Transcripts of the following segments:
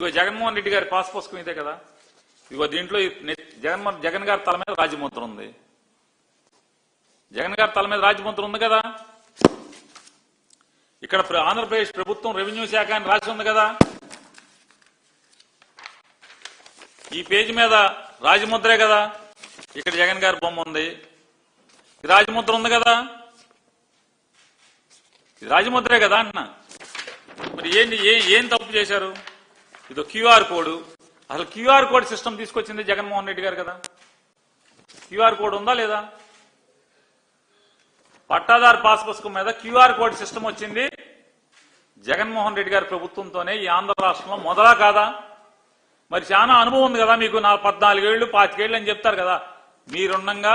ఇగో జగన్మోహన్ రెడ్డి గారి పాస్ పుస్తకం ఇదే కదా. ఇగో దీంట్లో జగన్ గారి తల మీద రాజముద్ర ఉంది. జగన్ గారి తల మీద రాజముద్ర ఉంది కదా. ఇక్కడ ఆంధ్రప్రదేశ్ ప్రభుత్వం రెవెన్యూ శాఖ అని రాసి ఉంది కదా. ఈ పేజీ మీద రాజముద్రే కదా. ఇక్కడ జగన్ గారి బొమ్మ ఉంది. రాజముద్ర ఉంది కదా. రాజముద్రే కదా అన్న. మరి ఏం తప్పు చేశారు? ఇది క్యూఆర్ కోడ్. అసలు క్యూఆర్ కోడ్ సిస్టమ్ తీసుకొచ్చింది జగన్మోహన్ రెడ్డి గారు కదా. క్యూఆర్ కోడ్ ఉందా లేదా? పట్టాదారు పాస్ పుస్తకం మీద క్యూఆర్ కోడ్ సిస్టమ్ వచ్చింది జగన్మోహన్ రెడ్డి గారి ప్రభుత్వంతోనే ఈ ఆంధ్ర రాష్ట్రంలో మొదలా కాదా? మరి చాలా అనుభవం ఉంది కదా మీకు. 14 ఏళ్లు 25 ఏళ్ళు అని చెప్తారు కదా. మీరుండగా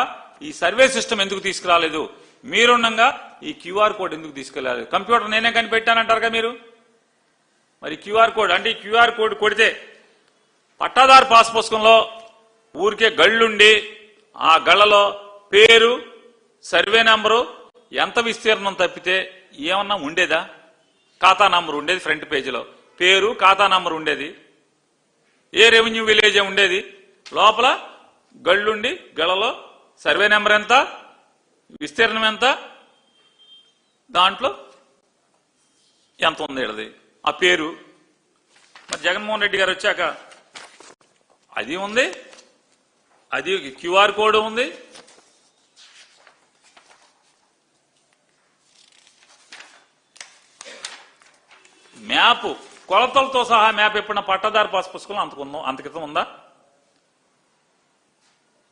ఈ సర్వే సిస్టమ్ ఎందుకు తీసుకురాలేదు? మీరుండగా ఈ క్యూఆర్ కోడ్ ఎందుకు తీసుకెళ్లాలి? కంప్యూటర్ నేనే కనిపెట్టానంటారుగా మీరు. మరి క్యూఆర్ కోడ్ అంటే క్యూఆర్ కోడ్ కొడితే పట్టాదారు పాస్ పుస్తకంలో ఊరికే గళ్ళుండి ఆ గళ్ళలో పేరు, సర్వే నంబరు, ఎంత విస్తీర్ణం తప్పితే ఏమన్నా ఉండేదా? ఖాతా నంబర్ ఉండేది, ఫ్రంట్ పేజీలో పేరు, ఖాతా నంబర్ ఉండేది, ఏ రెవెన్యూ విలేజ్ ఉండేది, లోపల గళ్ళుండి గళ్ళలో సర్వే నెంబర్ ఎంత, విస్తీర్ణం ఎంత, దాంట్లో ఎంత ఉంది ఇడది ఆ పేరు. మరి జగన్మోహన్ రెడ్డి గారు వచ్చాక అది ఉంది, అది క్యూఆర్ కోడ్ ఉంది. మ్యాప్ కొలతలతో సహా మ్యాప్ ఎప్పుడన్నా పట్టాదారు పాస్ పుస్తకంలో అంత క్రితం ఉందా?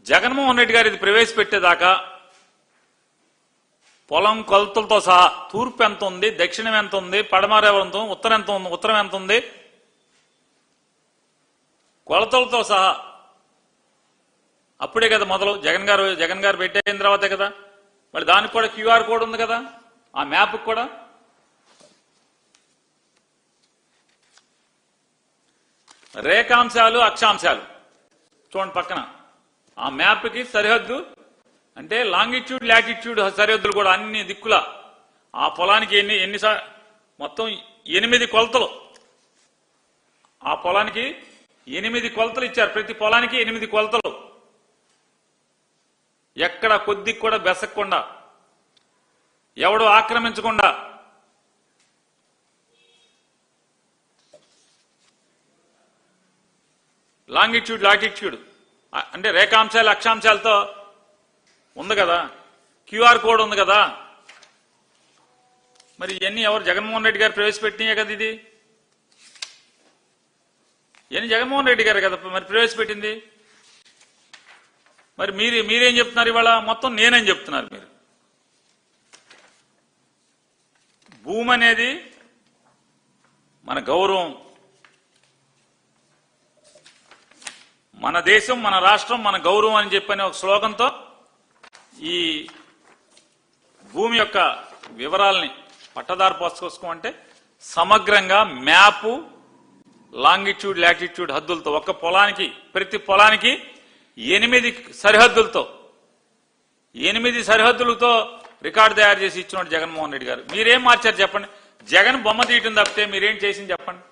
జగన్మోహన్ రెడ్డి గారు ఇది ప్రవేశపెట్టేదాకా పొలం కొలతలతో సహా తూర్పు ఎంత ఉంది, దక్షిణం ఎంత ఉంది, పడమర ఎంత ఉంది, ఉత్తరం ఎంత ఉంది, కొలతలతో సహా అప్పుడే కదా మొదలు. జగన్ గారు పెట్టయిన తర్వాతే కదా. మరి దానికి కూడా క్యూఆర్ కోడ్ ఉంది కదా, ఆ మ్యాప్ కూడా. రేఖాంశాలు, అక్షాంశాలు చూడండి పక్కన. ఆ మ్యాప్కి సరిహద్దు అంటే లాంగిట్యూడ్, లాటిట్యూడ్ సరిహద్దులు కూడా అన్ని దిక్కుల. ఆ పొలానికి మొత్తం 8 కొలతలు. ఆ పొలానికి 8 కొలతలు ఇచ్చారు. ప్రతి పొలానికి 8 కొలతలు. ఎక్కడ కొద్దికి కూడా బెసక్కుండా, ఎవడు ఆక్రమించకుండా, లాంగిట్యూడ్, లాటిట్యూడ్ అంటే రేఖాంశాలు, అక్షాంశాలతో ఉంది కదా. క్యూఆర్ కోడ్ ఉంది కదా. మరి ఇవన్నీ ఎవరు? జగన్మోహన్ రెడ్డి గారు ప్రవేశపెట్టినాయే కదా. ఇది ఇవన్నీ జగన్మోహన్ రెడ్డి గారు కదా మరి ప్రవేశపెట్టింది. మరి మీరేం చెప్తున్నారు ఇవాళ? మొత్తం నేనేం చెప్తున్నారు మీరు. భూమి అనేది మన గౌరవం, మన దేశం, మన రాష్ట్రం, మన గౌరవం అని చెప్పని ఒక స్లోగన్తో ఈ భూమి యొక్క వివరాలని పట్టదారు పుస్తకం అంటే సమగ్రంగా మ్యాపు, లాంగిట్యూడ్, లాటిట్యూడ్ హద్దులతో ఒక్క పొలానికి, ప్రతి పొలానికి 8 సరిహద్దులతో, 8 సరిహద్దులతో రికార్డు తయారు చేసి ఇచ్చినట్టు జగన్మోహన్ రెడ్డి గారు. మీరేం మార్చారు చెప్పండి? జగన్ బొమ్మ తీయటం తప్పితే మీరేం చేసింది చెప్పండి?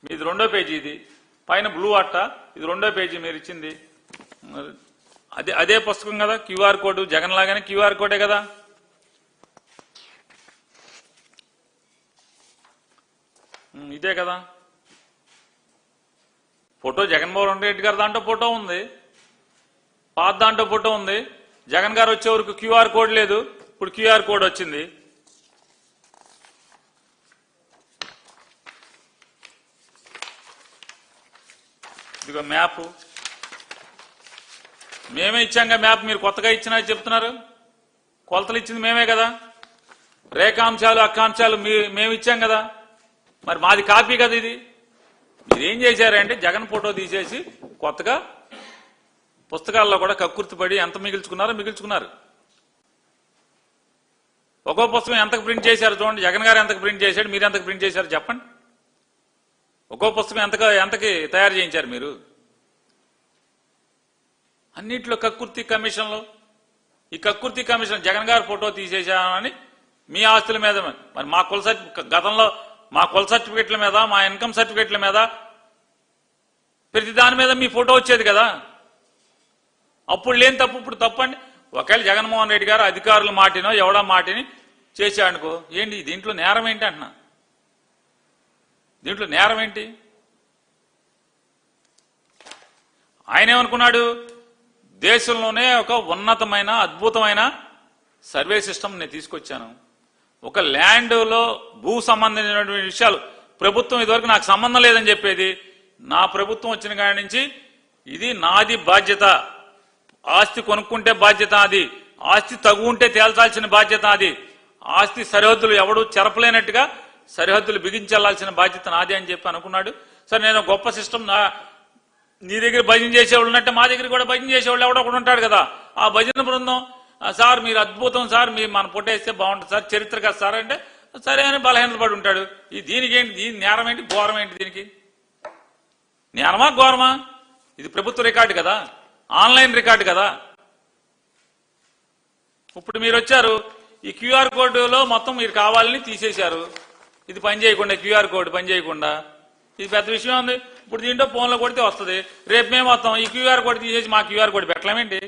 మీది 2వ పేజీ, ఇది పైన బ్లూ అట్ట, ఇది 2వ పేజీ మీరు ఇచ్చింది. అదే పుస్తకం కదా. క్యూఆర్ కోడ్ జగన్ లాగానే క్యూఆర్ కోడే కదా. ఇదే కదా ఫోటో. జగన్మోహన్ రెడ్డి గారు దాంట్లో ఫోటో ఉంది, పాత దాంట్లో ఫోటో ఉంది. జగన్ గారు వచ్చే వరకు క్యూఆర్ కోడ్ లేదు, ఇప్పుడు క్యూఆర్ కోడ్ వచ్చింది. ఇదిగో మ్యాప్ మేమే ఇచ్చాంగా. మ్యాప్ మీరు కొత్తగా ఇచ్చినా చెప్తున్నారు. కొలతలు ఇచ్చింది మేమే కదా. రేఖాంశాలు, అక్షాంశాలు మేము ఇచ్చాం కదా. మరి మాది కాపీ కదా ఇది. మీరేం చేశారంటే జగన్ ఫోటో తీసేసి కొత్తగా పుస్తకాల్లో కూడా కక్కుర్తిపడి ఎంత మిగిల్చుకున్నారు. ఒక్కో పుస్తకం ఎంతకు ప్రింట్ చేశారు చూడండి. జగన్ గారు ఎంతకు ప్రింట్ చేశాడు, మీరు ఎంతకు ప్రింట్ చేశారు చెప్పండి. ఒక్కో పుస్తకం ఎంతకి తయారు చేయించారు మీరు? అన్నిట్లో కక్కుర్తి కమిషన్లు. ఈ కక్కుర్తి కమిషన్ జగన్ గారు ఫోటో తీసేశామని మీ ఆస్తుల మీద, మరి మా గతంలో మా కుల సర్టిఫికెట్ల మీద, మా ఇన్కమ్ సర్టిఫికెట్ల మీద ప్రతి దాని మీద మీ ఫోటో వచ్చేది కదా. అప్పుడు లేని తప్పు ఇప్పుడు తప్పండి. ఒకవేళ జగన్మోహన్ రెడ్డి గారు అధికారుల మాటినో ఎవడా మాటిని చేశాడనుకో, ఏంటి దీంట్లో నేరం ఏంటి అంటున్నా? దీంట్లో నేరం ఏంటి? ఆయన ఏమనుకున్నాడు, దేశంలోనే ఒక ఉన్నతమైన అద్భుతమైన సర్వే సిస్టమ్ నేను తీసుకొచ్చాను. ఒక ల్యాండ్లో భూ సంబంధించినటువంటి విషయాలు ప్రభుత్వం ఇదివరకు నాకు సంబంధం లేదని చెప్పేది, నా ప్రభుత్వం వచ్చిన కాడి నుంచి ఇది నాది బాధ్యత. ఆస్తి కొనుక్కుంటే బాధ్యత అది, ఆస్తి తగు ఉంటే తేల్చాల్సిన బాధ్యత అది, ఆస్తి సరిహద్దులు ఎవడు చెరపలేనట్టుగా సరిహద్దులు బిగించాల్సిన బాధ్యత నాది అని చెప్పి అనుకున్నాడు. సరే, నేను గొప్ప సిస్టమ్, నీ దగ్గర భజన చేసేవాళ్ళు ఉన్నట్టే మా దగ్గర కూడా భజన చేసేవాళ్ళు ఎవడో ఒకడు ఉంటాడు కదా. ఆ భజన బృందం, సార్ మీరు అద్భుతం సార్, మీరు మన పొట్టేస్తే బాగుంటుంది సార్, చరిత్ర కదా సార్ అంటే సరే అని బలహీనపడి ఉంటాడు. దీనికి ఏంటి, దీని నేరం ఏంటి, ఘోరం ఏంటి? దీనికి నేరమా ఘోరమా? ఇది ప్రభుత్వ రికార్డు కదా, ఆన్లైన్ రికార్డు కదా. ఇప్పుడు మీరు వచ్చారు, ఈ క్యూఆర్ కోడ్లో మొత్తం మీరు కావాలని తీసేశారు. ఇది పని చేయకుండా, క్యూఆర్ కోడ్ పని చేయకుండా, ఇది పెద్ద విషయం ఉంది. ఇప్పుడు దీంట్లో ఫోన్లో కొడితే వస్తుంది. రేపు మేము వస్తాం, ఈ క్యూఆర్ కోడ్ తీసేసి మా క్యూఆర్ కోడ్ పెట్టలేమేంటి?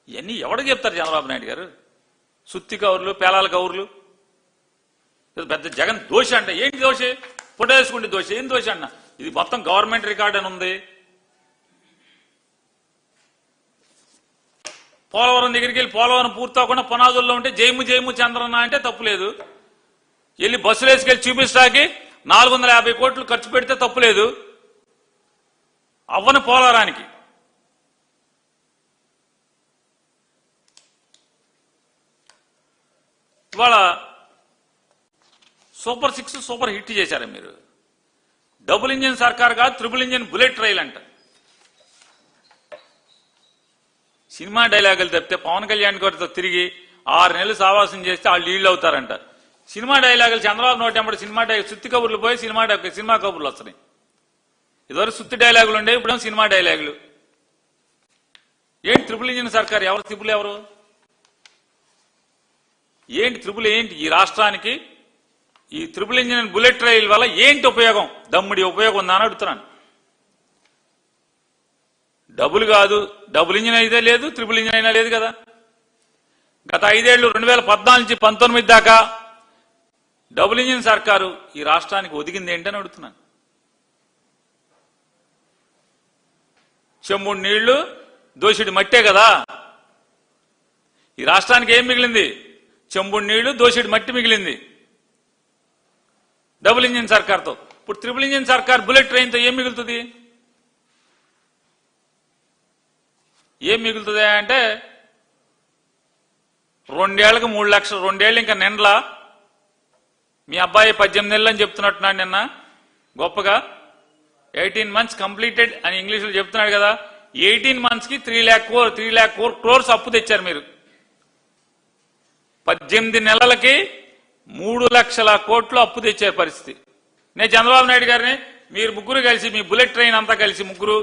ఇవన్నీ ఎవరికి చెప్తారు చంద్రబాబు నాయుడు గారు? సుత్తి కౌరులు, పేలాల కౌరులు, పెద్ద జగన్ దోష అంటే ఏంటి దోష? ఫోటో వేసుకుంటే దోష, ఏం దోష అన్న? ఇది మొత్తం గవర్నమెంట్ రికార్డ్ అని ఉంది. పోలవరం దగ్గరికి వెళ్ళి పోలవరం పూర్తవకుండా పునాదుల్లో ఉంటే జైము జైము చంద్రన్న అంటే తప్పులేదు. వెళ్ళి బస్సులు వేసుకెళ్ళి చూపిస్తాకి 450 కోట్లు ఖర్చు పెడితే తప్పులేదు. అవ్వని పోలవరానికి ఇవాళ సూపర్ 6 సూపర్ హిట్ చేశారు మీరు. డబుల్ ఇంజిన్ సర్కార్ కాదు, ట్రిపుల్ ఇంజిన్ బుల్లెట్ రైల్ అంట. సినిమా డైలాగులు తప్పితే పవన్ కళ్యాణ్ గారితో తిరిగి 6 నెలలు సావాసం చేస్తే వాళ్ళు లీళ్ళు అవుతారంట. సినిమా డైలాగులు చంద్రబాబు నోటెంబడి సినిమా సుత్తి కబుర్లు పోయి సినిమా కబుర్లు వస్తున్నాయి. ఇదివరకు సుత్తి డైలాగులు ఉండే, ఇప్పుడు సినిమా డైలాగులు. ఏంటి ట్రిపుల్ ఇంజిన్ సర్కార్? ఎవరు ట్రిపుల్? ఎవరు ఏంటి ట్రిపుల్? ఏంటి ఈ రాష్ట్రానికి ఈ ట్రిపుల్ ఇంజిన్ బుల్లెట్ రైల్ వల్ల ఏంటి ఉపయోగం? దమ్ముడి ఉపయోగం ఉందా అని అడుగుతున్నాను. డబుల్ కాదు, డబుల్ ఇంజిన్ అయితే లేదు, ట్రిపుల్ ఇంజిన్ అయినా లేదు కదా. గత 5 ఏళ్లు 2014 నుంచి 19 దాకా డబుల్ ఇంజిన్ సర్కారు ఈ రాష్ట్రానికి ఒదిగింది ఏంటని అడుగుతున్నాను. చెంబుడు నీళ్లు దోషుడి మట్టే కదా. ఈ రాష్ట్రానికి ఏం మిగిలింది? చెంబుడు నీళ్లు దోషుడి మట్టి మిగిలింది డబుల్ ఇంజిన్ సర్కార్తో. ఇప్పుడు ట్రిపుల్ ఇంజిన్ సర్కార్ బుల్లెట్ ట్రైన్తో ఏం మిగులుతుంది? ఏం మిగులుతుంది అంటే 2 ఏళ్లకు 3 లక్షలు, 2 ఏళ్ళు ఇంకా నిండలా. మీ అబ్బాయి 18 నెలలు అని చెప్తున్నట్టున్నాడు నిన్న గొప్పగా. 18 months కంప్లీటెడ్ అని ఇంగ్లీష్లో చెప్తున్నాడు కదా. 18 months కి 3 lakh crores అప్పు తెచ్చారు మీరు. 18 నెలలకి 3 లక్షల కోట్లు అప్పు తెచ్చే పరిస్థితి. నేను చంద్రబాబు నాయుడు గారిని, మీరు ముగ్గురు కలిసి, మీ బుల్లెట్ ట్రైన్ అంతా కలిసి ముగ్గురు,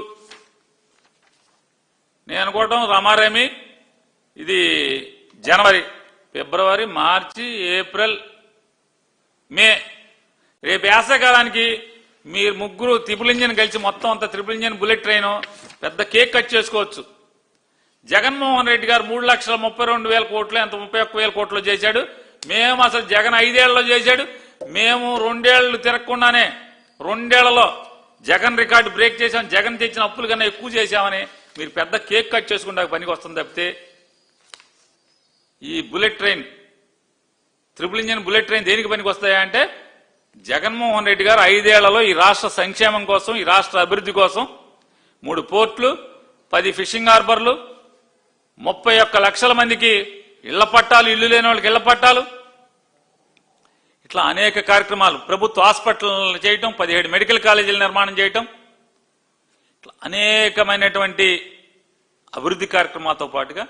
నేను అనుకోవటం రామారామి, ఇది జనవరి, ఫిబ్రవరి, మార్చి, ఏప్రిల్, మే, రేపు వేసవికాలానికి మీరు ముగ్గురు ట్రిపుల్ ఇంజిన్ కలిసి మొత్తం అంతా ట్రిపుల్ ఇంజిన్ బుల్లెట్ ట్రైన్ పెద్ద కేక్ కట్ చేసుకోవచ్చు. జగన్మోహన్ రెడ్డి గారు 3,32,000 కోట్లు, ఎంత 31,000 కోట్లు చేశాడు. మేము అసలు జగన్ 5 ఏళ్లలో చేశాడు. మేము 2 ఏళ్లు తిరగకుండానే 2 ఏళ్లలో జగన్ రికార్డు బ్రేక్ చేశాం. జగన్ తెచ్చిన అప్పుల కన్నా ఎక్కువ చేశామని మీరు పెద్ద కేక్ కట్ చేసుకుంటే పనికి వస్తుంది తప్పితే, ఈ bullet train, triple engine bullet train దేనికి పనికి వస్తాయా అంటే, జగన్మోహన్ రెడ్డి గారు 5 ఏళ్లలో ఈ రాష్ట్ర సంక్షేమం కోసం, ఈ రాష్ట్ర అభివృద్ధి కోసం 3 పోర్టులు, 10 ఫిషింగ్ హార్బర్లు, 31 లక్షల మందికి ఇళ్ల పట్టాలు, ఇల్లు లేని వాళ్ళకి ఇళ్ల పట్టాలు, ఇట్లా అనేక కార్యక్రమాలు, ప్రభుత్వ హాస్పిటల్ చేయటం, 17 మెడికల్ కాలేజీల నిర్మాణం చేయటం, ఇట్లా అనేకమైనటువంటి అభివృద్ధి కార్యక్రమాలతో పాటుగా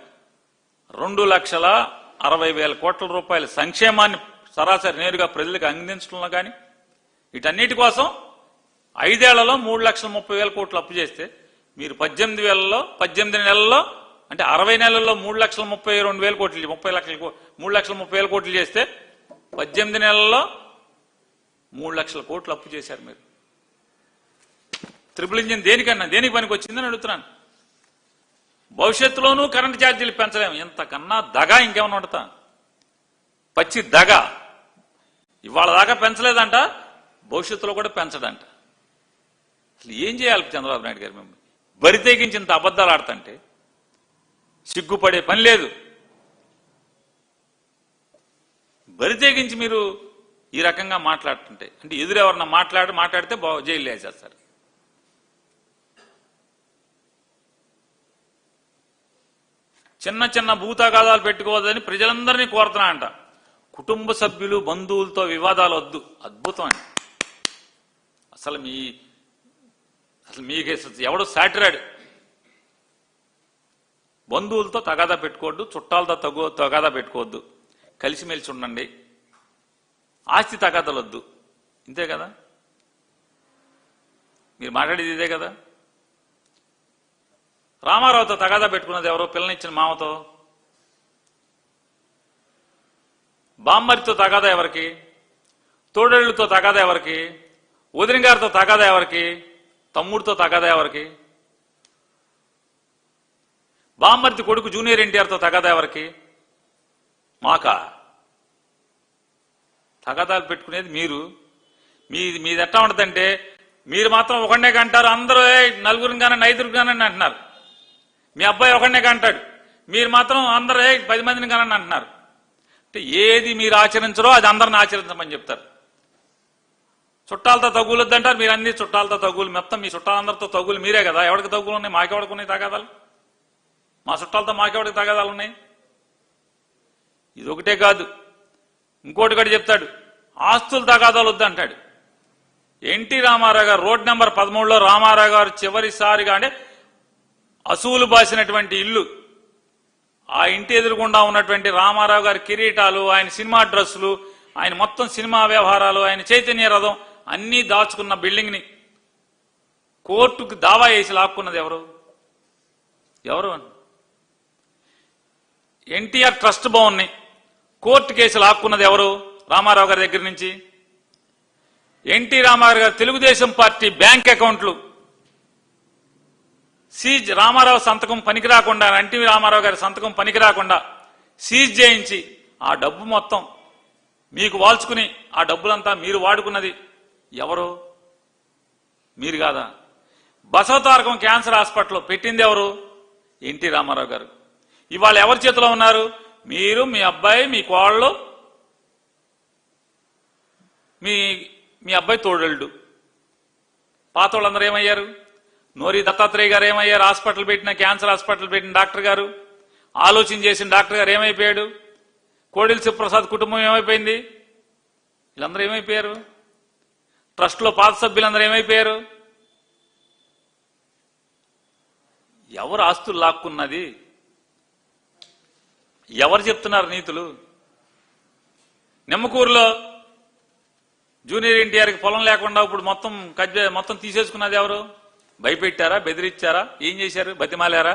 2,60,000 కోట్ల రూపాయల సంక్షేమాన్ని సరాసరి నేరుగా ప్రజలకు అందించడంలో కానీ, వీటన్నిటి కోసం 5 ఏళ్లలో 3,30,000 కోట్లు అప్పు చేస్తే, మీరు 18 నెలల్లో అంటే 60 నెలల్లో 3,32,000 కోట్లు, 3,30,000 కోట్లు చేస్తే 18 నెలల్లో 3 లక్షల కోట్లు అప్పు చేశారు మీరు. ట్రిపుల్ ఇంజిన్ దేనికి పనికి వచ్చిందని అడుగుతున్నాను. భవిష్యత్తులోనూ కరెంటు ఛార్జీలు పెంచలేము. ఇంతకన్నా దగా ఇంకేమన్నా ఉండతా? పచ్చి దగా. ఇవాళ దాకా పెంచలేదంట, భవిష్యత్తులో కూడా పెంచడంట. అసలు ఏం చేయాలి చంద్రబాబు నాయుడు గారు? మేము బరి తెగించి ఇంత అబద్ధాలు ఆడుతుంటే సిగ్గుపడే పని లేదు. బరి తెగించి మీరు ఈ రకంగా మాట్లాడుతుంటే అంటే ఎదురెవరన్నా మాట్లాడితే జైలు వేసేస్తారు. చిన్న చిన్న భూతగాదాలు పెట్టుకోవద్దని ప్రజలందరినీ కోరుతున్నా అంట. కుటుంబ సభ్యులు బంధువులతో వివాదాలు వద్దు. అద్భుతం అండి. అసలు మీకు ఎవడు సాటిరాడు? బంధువులతో తగాదా పెట్టుకోవద్దు, చుట్టాలతో తగాదా పెట్టుకోవద్దు, కలిసిమెలిసి ఉండండి, ఆస్తి తగాదాలు వద్దు. ఇంతే కదా మీరు మాట్లాడేది? ఇదే కదా. రామారావుతో తగాదా పెట్టుకున్నది ఎవరో? పిల్లనిచ్చిన మామతో. బామ్మరితో తగాదా ఎవరికి? తోడేళ్లతో తగాదా ఎవరికి? వదిన గారితో తగాదా ఎవరికి? తమ్ముడితో తగాదా ఎవరికి? బామ్మర్తి కొడుకు జూనియర్ ఎన్టీఆర్తో తగాదా ఎవరికి? మాకా? తగాదాలు పెట్టుకునేది మీరు. మీది ఎట్లా ఉంటుందంటే మీరు మాత్రం ఒకనే కంటారు, అందరూ నలుగురు కానీ ఐదుగురు కానీ అంటున్నారు. మీ అబ్బాయి ఒకనే కంటాడు, మీరు మాత్రం అందరూ 10 మందిని కానీ అంటున్నారు. అంటే ఏది మీరు ఆచరించరో అది అందరిని ఆచరించమని చెప్తారు. చుట్టాలతో తగులొద్దు అంటారు, మీరు అన్ని చుట్టాలతో తగులు, మొత్తం మీ చుట్టాలందరితో తగులు మీరే కదా. ఎవరికి తగులు ఉన్నాయి? మాకెవడికి ఉన్నాయి తగాదాలు? మా చుట్టాలతో మాకెవడికి తగాదాలు ఉన్నాయి? ఇది ఒకటే కాదు, ఇంకోటి కూడా చెప్తాడు, ఆస్తులు తగాదాలు వద్దు అంటాడు. ఎన్టీ రామారావు గారు రోడ్ నెంబర్ 13లో రామారావు గారు చివరిసారిగా అంటే అసూలు బాసినటువంటి ఇల్లు, ఆ ఇంటి ఎదురుగుండా ఉన్నటువంటి రామారావు గారి కిరీటాలు, ఆయన సినిమా డ్రెస్సులు, ఆయన మొత్తం సినిమా వ్యవహారాలు, ఆయన చైతన్య రథం అన్నీ దాచుకున్న బిల్డింగ్ని కోర్టుకు దావా వేసి లాక్కున్నది ఎవరు? ఎన్టీఆర్ ట్రస్ట్ భవన్ని కోర్టు కేసు లాక్కున్నది ఎవరు? రామారావు గారి దగ్గర నుంచి. ఎన్టీ రామారావు గారు తెలుగుదేశం పార్టీ బ్యాంక్ అకౌంట్లు సీజ్, రామారావు సంతకం పనికి రాకుండా, ఎన్టీ రామారావు గారి సంతకం పనికి రాకుండా సీజ్ చేయించి ఆ డబ్బు మొత్తం మీకు వాల్చుకుని ఆ డబ్బులంతా మీరు వాడుకున్నది ఎవరు? మీరు కాదా? బసవతారకం క్యాన్సర్ హాస్పిటల్ పెట్టింది ఎవరు? ఎన్టీ రామారావు గారు. ఇవాళ ఎవరి చేతిలో ఉన్నారు? మీరు, మీ అబ్బాయి, మీ కోళ్ళు, మీ అబ్బాయి తోడళ్ళు. పాత వాళ్ళందరూ ఏమయ్యారు? నోరి దత్తాత్రేయ గారు ఏమయ్యారు? హాస్పిటల్ పెట్టిన, క్యాన్సర్ హాస్పిటల్ పెట్టిన డాక్టర్ గారు, ఆలోచన చేసిన డాక్టర్ గారు ఏమైపోయాడు? కోడెల శివప్రసాద్ కుటుంబం ఏమైపోయింది? వీళ్ళందరూ ఏమైపోయారు? ట్రస్ట్లో పాత సభ్యులందరూ ఏమైపోయారు? ఎవరు ఆస్తులు లాక్కున్నది? ఎవరు చెప్తున్నారు నీతులు? నిమ్మకూరులో జూనియర్ ఎన్టీఆర్కి పొలం లేకుండా ఇప్పుడు మొత్తం తీసేసుకున్నది ఎవరు? భయపెట్టారా? బెదిరించారా? ఏం చేశారు? బతిమాలారా?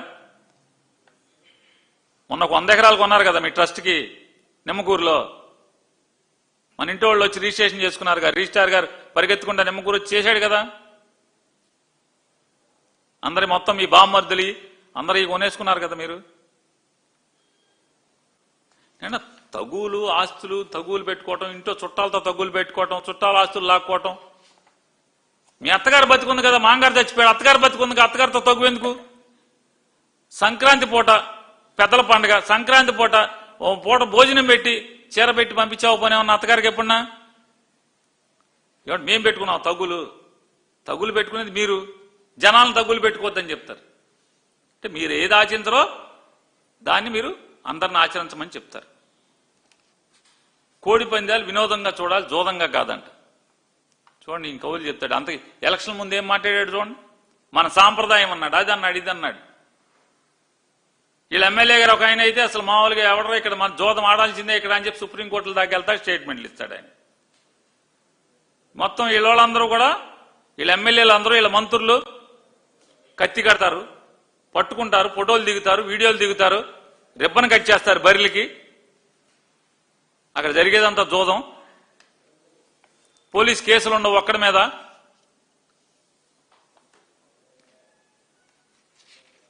మొన్న 100 ఎకరాలు కొన్నారు కదా మీ ట్రస్ట్కి నిమ్మకూరులో. మన ఇంటి వాళ్ళు వచ్చి రిజిస్ట్రేషన్ చేసుకున్నారు కదా, రిజిస్ట్రార్ గారు పరిగెత్తుకుంటా నిమ్మకూరు వచ్చి చేశాడు కదా. అందరి మొత్తం మీ బామ్మర్దులి అందరూ కొనేసుకున్నారు కదా మీరు. తగులు ఆస్తులు తగులు పెట్టుకోవటం, ఇంట్లో చుట్టాలతో తగులు పెట్టుకోవటం, చుట్టాల ఆస్తులు లాక్కోవటం. మీ అత్తగారు బతికుంది కదా, మాంగారు చచ్చిపోయాడు, అత్తగారు బతికుంది కదా, అత్తగారితో తగ్గు ఎందుకు? సంక్రాంతి పూట పెద్దల పండుగ, సంక్రాంతి పూట భోజనం పెట్టి చీర పెట్టి పంపించావు పని ఏమన్నా అత్తగారికి ఎప్పుడన్నా? మేం పెట్టుకున్నాం తగులు పెట్టుకునేది మీరు. జనాలను తగులు పెట్టుకోవద్దని చెప్తారు. అంటే మీరు ఏది ఆచరించరో దాన్ని మీరు అందరిని ఆచరించమని చెప్తారు. కోడి పందాలు వినోదంగా చూడాలి, జోదంగా కాదంట. చూడండి ఇంకౌలు చెప్తాడు. అంత ఎలక్షన్ ముందు ఏం మాట్లాడాడు చూడండి. మన సాంప్రదాయం అన్నాడు, అది అన్నాడు, ఇది అన్నాడు. వీళ్ళ ఎమ్మెల్యే గారు ఒక ఆయన అయితే అసలు మామూలుగా ఎవడో ఇక్కడ మన జోదం ఆడాల్సిందే ఇక్కడ అని చెప్పి సుప్రీంకోర్టుల దాకా వెళ్తాడు, స్టేట్మెంట్లు ఇస్తాడు ఆయన. మొత్తం వీళ్ళందరూ కూడా, వీళ్ళ ఎమ్మెల్యేలు అందరూ, వీళ్ళ మంత్రులు కత్తి కడతారు, పట్టుకుంటారు, ఫోటోలు దిగుతారు, వీడియోలు దిగుతారు, రిబ్బన్ కట్ చేస్తారు బరిలకి. అక్కడ జరిగేదంతా జోదం. పోలీస్ కేసులు ఉండవు ఒక్కడి మీద.